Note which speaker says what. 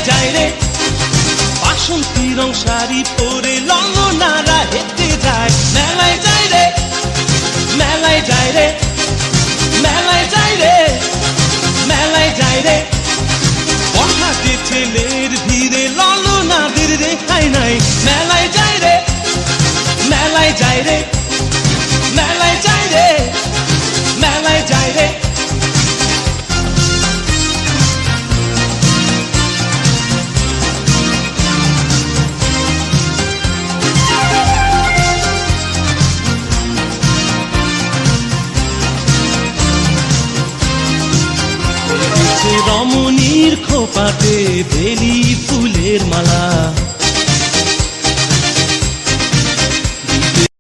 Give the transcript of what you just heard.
Speaker 1: যায় রে বাসন্তী রং শাড়ি পরে ললনারা হেঁটে যায় মেলায় যায় রে মেলায় যায় রে মেলায় যায় রে মেলায় যায় রে বড়হাটে ছেলের ভিড়ে ললনাদের রেখাই নাই মেলায় যায় রে মেলায় যায় রে মেলায় যায় রে মেলায় যায় রে রমণীর খোপাতে বেলি ফুলের মালা